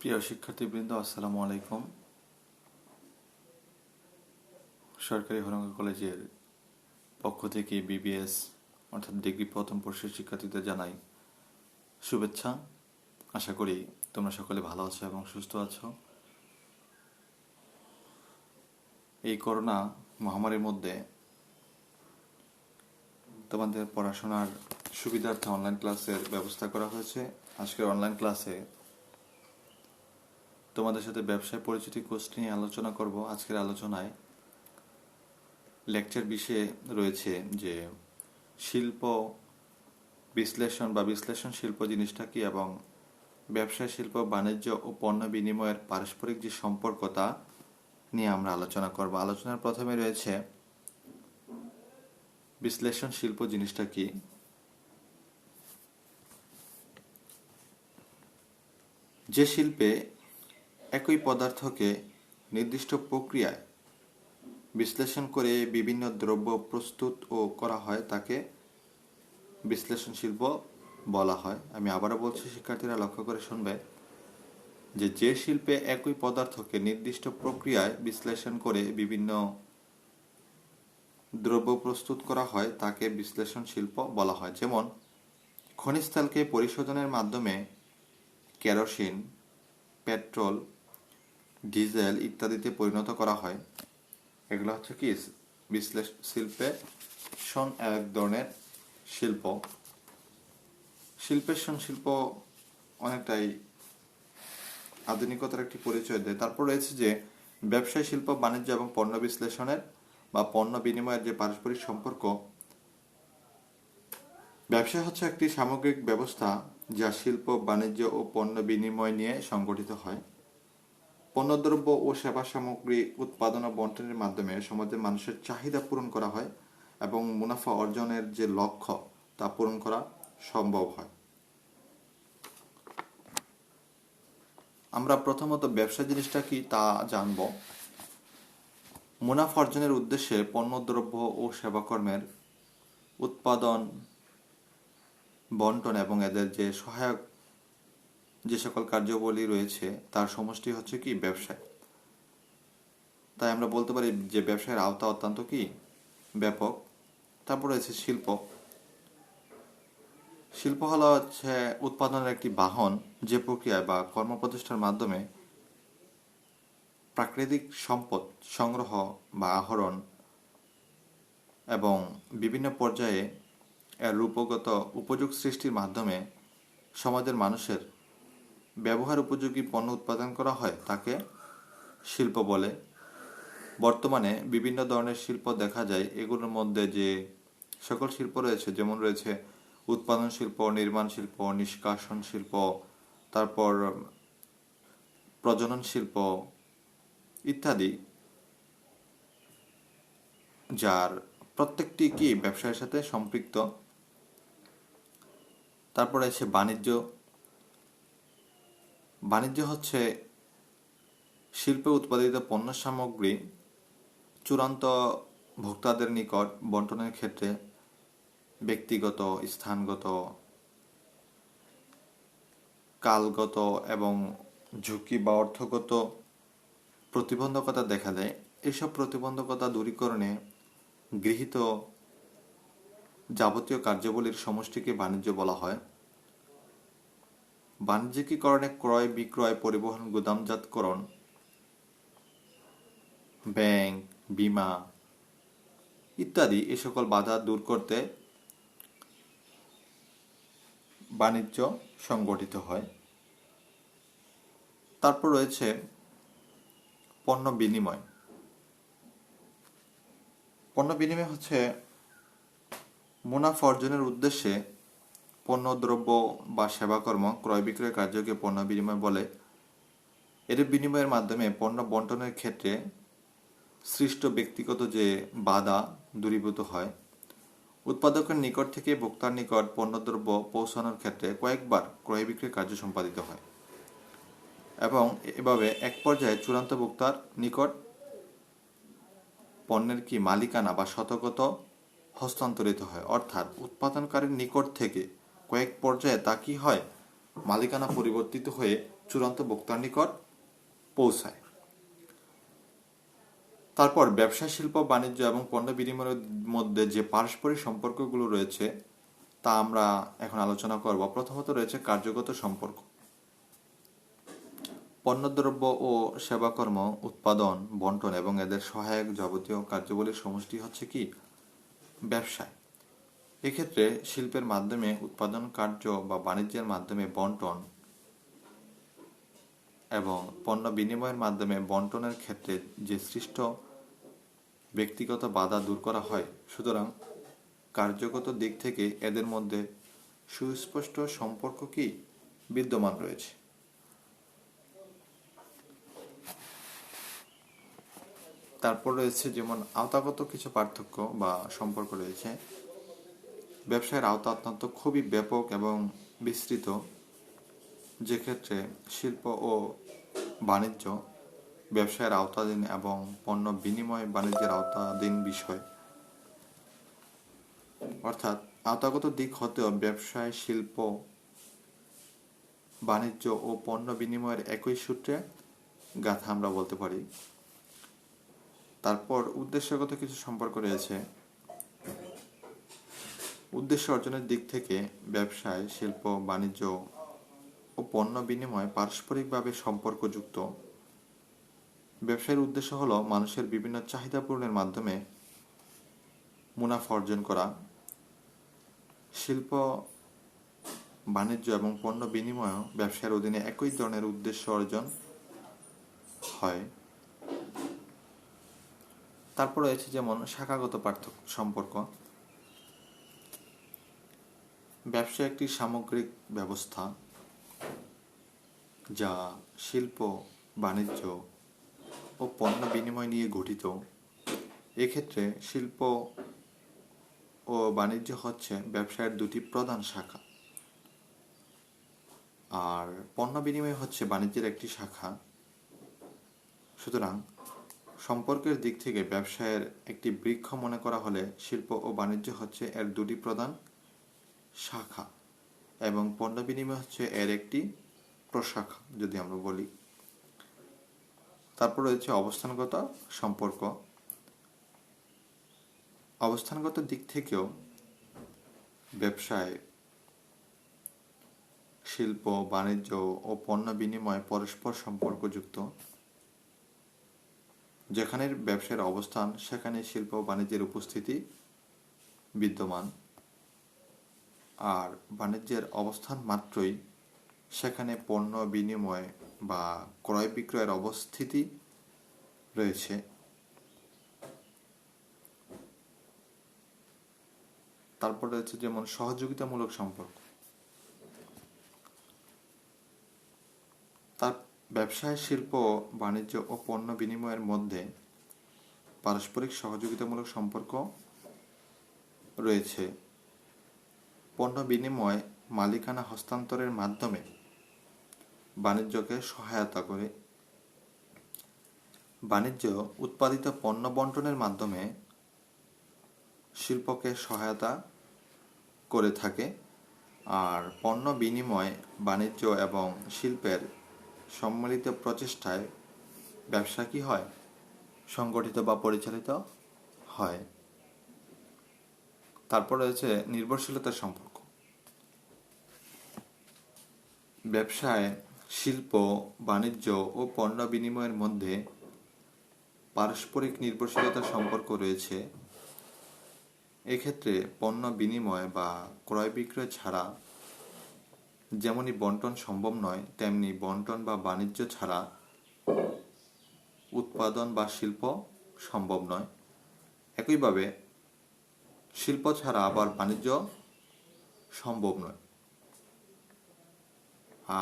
প্রিয় শিক্ষার্থীবৃন্দ, আসসালামু আলাইকুম। সরকারি হরঙ্গা কলেজের পক্ষ থেকে বিবিএস অর্থাৎ ডিগ্রি প্রথম বর্ষের শিক্ষার্থীদের জানাই শুভেচ্ছা। আশা করি তোমরা সকলে ভালো আছো এবং সুস্থ আছো। এই করোনা মহামারীর মধ্যে তোমাদের পড়াশোনার সুবিধার্থে অনলাইন ক্লাসের ব্যবস্থা করা হয়েছে। আজকের অনলাইন ক্লাসে তোমাদের সাথে ব্যবসায় পরিচিতি কোর্স নিয়ে আলোচনা করব। আজকের আলোচনায় লেকচার বিষয়ে রয়েছে যে শিল্প বিশ্লেষণ বা বিশ্লেষণ শিল্প জিনিসটা কি এবং ব্যবসায় শিল্প বাণিজ্য ও পণ্য বিনিময়ের পারস্পরিক যে সম্পর্ক তা নিয়ে আমরা আলোচনা করব। আলোচনার প্রথমে রয়েছে বিশ্লেষণ শিল্প জিনিসটা কি। যে শিল্পে একই পদার্থকে নির্দিষ্ট প্রক্রিয়ায় বিশ্লেষণ করে বিভিন্ন দ্রব্য প্রস্তুত ও করা হয় তাকে বিশ্লেষণ শিল্প বলা হয়। আমি আবারও বলছি, শিক্ষার্থীরা লক্ষ্য করে শুনবে যে শিল্পে একই পদার্থকে নির্দিষ্ট প্রক্রিয়ায় বিশ্লেষণ করে বিভিন্ন দ্রব্য প্রস্তুত করা হয় তাকে বিশ্লেষণ শিল্প বলা হয়। যেমন খনিজ তেলকে পরিশোধনের মাধ্যমে কেরোসিন, পেট্রোল, ডিজেল ইত্যাদিতে পরিণত করা হয়। এগুলো হচ্ছে কি বিশ্লেষণ এক ধরনের শিল্প। শিল্পের শিল্প অনেকটাই আধুনিকতার একটি পরিচয় দেয়। তারপর রয়েছে যে ব্যবসায় শিল্প বাণিজ্য এবং পণ্য বিশ্লেষণের বা পণ্য বিনিময়ের যে পারস্পরিক সম্পর্ক। ব্যবসা হচ্ছে একটি সামগ্রিক ব্যবস্থা যা শিল্প বাণিজ্য ও পণ্য বিনিময় নিয়ে সংগঠিত হয়। পণ্যদ্রব্য ও সেবা সামগ্রী উৎপাদন ও বন্টনের মাধ্যমে সমাজের মানুষের চাহিদা পূরণ করা হয় এবং মুনাফা অর্জনের যে লক্ষ্য তা পূরণ করা সম্ভব হয়। আমরা প্রথমত ব্যবসা জিনিসটা কি তা জানব। মুনাফা অর্জনের উদ্দেশ্যে পণ্যদ্রব্য ও সেবাকর্মের উৎপাদন, বন্টন এবং এদের যে সহায়ক যে সকল কার্যাবলী রয়েছে তার সমষ্টি হচ্ছে কি ব্যবসায়। তাই আমরা বলতে পারি যে ব্যবসায়ের আওতা অত্যন্ত কি ব্যাপক। তারপর রয়েছে শিল্প। শিল্প হলো হচ্ছে উৎপাদনের একটি বাহন যে প্রক্রিয়ায় বা কর্মপ্রচেষ্টার মাধ্যমে প্রাকৃতিক সম্পদ সংগ্রহ বা আহরণ এবং বিভিন্ন পর্যায়ে এর রূপগত উপযোগ সৃষ্টির মাধ্যমে সমাজের মানুষের ব্যবহার উপযোগী পণ্য উৎপাদন করা হয় তাকে শিল্প বলে। বর্তমানে বিভিন্ন ধরনের শিল্প দেখা যায়। এগুলোর মধ্যে যে সকল শিল্প রয়েছে যেমন রয়েছে উৎপাদন শিল্প, নির্মাণ শিল্প, নিষ্কাশন শিল্প, তারপর প্রজনন শিল্প ইত্যাদি, যার প্রত্যেকটি কি ব্যবসায়ের সাথে সম্পৃক্ত। তারপর রয়েছে বাণিজ্য। বাণিজ্য হচ্ছে শিল্পে উৎপাদিত পণ্য সামগ্রী চূড়ান্ত ভোক্তাদের নিকট বন্টনের ক্ষেত্রে ব্যক্তিগত, স্থানগত, কালগত এবং ঝুঁকি বা অর্থগত প্রতিবন্ধকতা দেখা দেয়। এইসব প্রতিবন্ধকতা দূরীকরণে গৃহীত যাবতীয় কার্যাবলীর সমষ্টিকে বাণিজ্য বলা হয়। বাণিজ্যিকীকরণে ক্রয়, বিক্রয়, পরিবহন, গুদামজাতকরণ, ব্যাংক, বীমা ইত্যাদি এই সকল বাধা দূর করতে বাণিজ্য সংগঠিত হয়। তারপর রয়েছে পণ্য বিনিময়। পণ্য বিনিময় হচ্ছে মুনাফা অর্জনের উদ্দেশ্যে পণ্য, দ্রব্য বা সেবাকর্ম ক্রয় বিক্রয় কার্যকে পণ্য বিনিময় বলে। এর বিনিময়ের মাধ্যমে পণ্য বন্টনের ক্ষেত্রে সৃষ্ট ব্যক্তিগত যে বাধা দূরীভূত হয়। উৎপাদকের নিকট থেকে ভোক্তার নিকট পণ্যদ্রব্য পৌঁছানোর ক্ষেত্রে কয়েকবার ক্রয় বিক্রয় কার্য সম্পাদিত হয় এবং এভাবে এক পর্যায়ে চূড়ান্ত ভোক্তার নিকট পণ্যের কি মালিকানা বা শতকত হস্তান্তরিত হয়। অর্থাৎ উৎপাদনকারীর নিকট থেকে কয়েক পর্যায়ে তা কি হয়, মালিকানা পরিবর্তিত হয়ে চূড়ান্ত ভোক্তার নিকট পৌঁছায়। তারপর ব্যবসা, শিল্প, বাণিজ্য এবং পণ্য বিনিময়ের মধ্যে যে পারস্পরিক সম্পর্কগুলো রয়েছে তা আমরা এখন আলোচনা করব। প্রথমত রয়েছে কার্যগত সম্পর্ক। পণ্যদ্রব্য ও সেবাকর্ম উৎপাদন, বন্টন এবং এদের সহায়ক যাবতীয় কার্যাবলীর সমষ্টি হচ্ছে কি ব্যবসায়। এক্ষেত্রে শিল্পের মাধ্যমে উৎপাদন কার্য বা বাণিজ্যের মাধ্যমে বন্টন এবং পণ্য বিনিময়ের মাধ্যমে বন্টনের ক্ষেত্রে যে সৃষ্ট ব্যক্তিগত বাধা দূর করা হয়। সুতরাং কার্যগত দিক থেকে এদের মধ্যে সুস্পষ্ট সম্পর্ক কি বিদ্যমান রয়েছে। তারপর রয়েছে যেমন আওতাগত কিছু পার্থক্য বা সম্পর্ক রয়েছে। ব্যবসায়ের আওতা অত্যন্ত খুবই ব্যাপক এবং বিস্তৃত, যে ক্ষেত্রে শিল্প ও বাণিজ্য ব্যবসায়ের আওতাধীন এবং পণ্য বিনিময় বাণিজ্যের আওতাধীন বিষয়। অর্থাৎ আওতাগত দিক হতেও ব্যবসায়, শিল্প, বাণিজ্য ও পণ্য বিনিময়ের একই সূত্রে গাথা আমরা বলতে পারি। তারপর উদ্দেশ্যগত কিছু সম্পর্ক রয়েছে। উদ্দেশ্য অর্জনের দিক থেকে ব্যবসায়, শিল্প, বাণিজ্য ও পণ্য বিনিময় পারস্পরিকভাবে সম্পর্কযুক্ত। ব্যবসায়ের উদ্দেশ্য হলো মানুষের বিভিন্ন চাহিদা পূরণের মাধ্যমে মুনাফা অর্জন করা। শিল্প, বাণিজ্য এবং পণ্য বিনিময় ব্যবসায়ের অধীনে একই ধরনের উদ্দেশ্য অর্জন হয়। তারপর রয়েছে যেমন শাখাগত পার্থক্য সম্পর্ক। ব্যবসা একটি সামগ্রিক ব্যবস্থা যা শিল্প, বাণিজ্য ও পণ্য বিনিময় নিয়ে গঠিত। এক্ষেত্রে শিল্প ও বাণিজ্য হচ্ছে ব্যবসায়ের দুটি প্রধান শাখা, আর পণ্য বিনিময় হচ্ছে বাণিজ্যের একটি শাখা। সুতরাং সম্পর্কের দিক থেকে ব্যবসায়ের একটি বৃক্ষ মনে করা হলে শিল্প ও বাণিজ্য হচ্ছে এর দুটি প্রধান শাখা এবং পণ্য বিনিময় হচ্ছে এর একটি প্রশাখা যদি আমরা বলি। তারপর রয়েছে অবস্থানগত সম্পর্ক। অবস্থানগত দিক থেকেও ব্যবসায়, শিল্প, বাণিজ্য ও পণ্য বিনিময় পরস্পর সম্পর্কযুক্ত। যেখানে ব্যবসায়ের অবস্থান সেখানে শিল্প ও বাণিজ্যের উপস্থিতি বিদ্যমান, আর বাণিজ্যের অবস্থান মাত্রই সেখানে পণ্য বিনিময় বা ক্রয় বিক্রয়ের অবস্থিতি রয়েছে। তারপর রয়েছে যেমন সহযোগিতামূলক সম্পর্ক। তার ব্যবসায়, শিল্প, বাণিজ্য ও পণ্য বিনিময়ের মধ্যে পারস্পরিক সহযোগিতামূলক সম্পর্ক রয়েছে। পণ্য বিনিময় মালিকানা হস্তান্তরের মাধ্যমে বাণিজ্যকে সহায়তা করে। বাণিজ্য উৎপাদিত পণ্য বন্টনের মাধ্যমে শিল্পকে সহায়তা করে থাকে। আর পণ্য বিনিময় বাণিজ্য এবং শিল্পের সম্মিলিত প্রচেষ্টায় ব্যবসা কি হয়, সংগঠিত বা পরিচালিত হয়। তারপর রয়েছে নির্ভরশীলতার সম্পর্ক। ব্যবসায়, শিল্প, বাণিজ্য ও পণ্য বিনিময়ের মধ্যে পারস্পরিক নির্ভরশীলতার সম্পর্ক রয়েছে। এক্ষেত্রে পণ্য বিনিময় বা ক্রয় বিক্রয় ছাড়া যেমনই বন্টন সম্ভব নয়, তেমনি বন্টন বা বাণিজ্য ছাড়া উৎপাদন বা শিল্প সম্ভব নয়। একইভাবে শিল্প ছাড়া আবার বাণিজ্য সম্ভব নয়।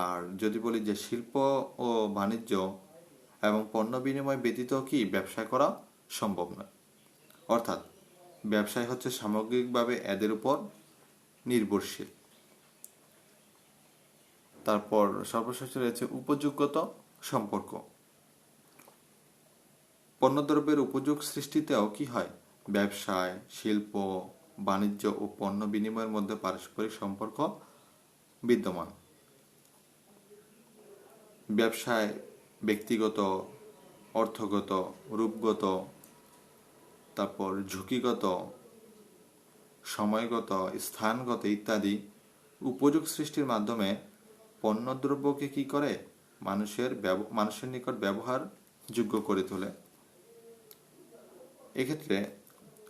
আর যদি বলি যে শিল্প ও বাণিজ্য এবং পণ্য বিনিময় ব্যতীত কি ব্যবসা করা সম্ভব নয়। অর্থাৎ ব্যবসায় হচ্ছে সামগ্রিকভাবে এদের উপর নির্ভরশীল। তারপর সর্বশেষে রয়েছে উপযোগগত সম্পর্ক। পণ্যদ্রব্যের উপযোগ সৃষ্টিতেও কি হয়, ব্যবসায়, শিল্প, বাণিজ্য ও পণ্য বিনিময়ের মধ্যে পারস্পরিক সম্পর্ক বিদ্যমান। ব্যবসায় ব্যক্তিগত, অর্থগত, রূপগত, তারপর ঝুঁকিগত, সময়গত, স্থানগত ইত্যাদি উপযোগ সৃষ্টির মাধ্যমে পণ্যদ্রব্যকে কি করে? মানুষের নিকট ব্যবহার যোগ্য করে তোলে। এক্ষেত্রে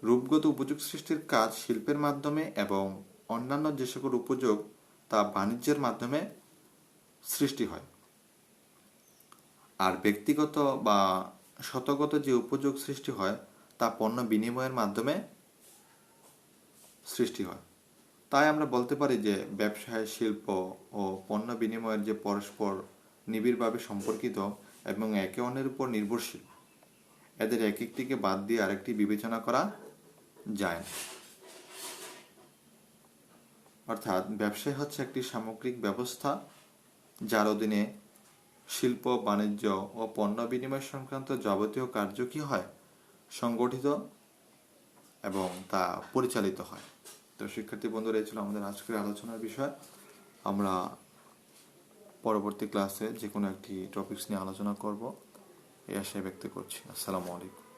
রূপগত উপযোগ সৃষ্টির কাজ শিল্পের মাধ্যমে এবং অন্যান্য যে সকল উপযোগ তা বাণিজ্যের মাধ্যমে সৃষ্টি হয়। আর ব্যক্তিগত বা শতগত যে উপযোগ সৃষ্টি হয় তা পণ্য বিনিময়ের মাধ্যমে সৃষ্টি হয়। তাই আমরা বলতে পারি যে ব্যবসায়, শিল্প ও পণ্য বিনিময়ের যে পরস্পর নিবিড়ভাবে সম্পর্কিত এবং একে অন্যের উপর নির্ভরশীল, এদের এক একটিকে বাদ দিয়ে আরেকটি বিবেচনা করা যায় না। অর্থাৎ ব্যবসায় হচ্ছে একটি সামগ্রিক ব্যবস্থা যার অধীনে শিল্প, বাণিজ্য ও পণ্য বিনিময় সংক্রান্ত যাবতীয় কার্য কি হয়? সংগঠিত এবং তা পরিচালিত হয়। তো শিক্ষার্থী বন্ধুরা, এই ছিল আমাদের আজকের আলোচনার বিষয়। আমরা পরবর্তী ক্লাসে যে কোনো একটি টপিকস নিয়ে আলোচনা করব এই আশায় ব্যক্ত করছি। আসসালামু আলাইকুম।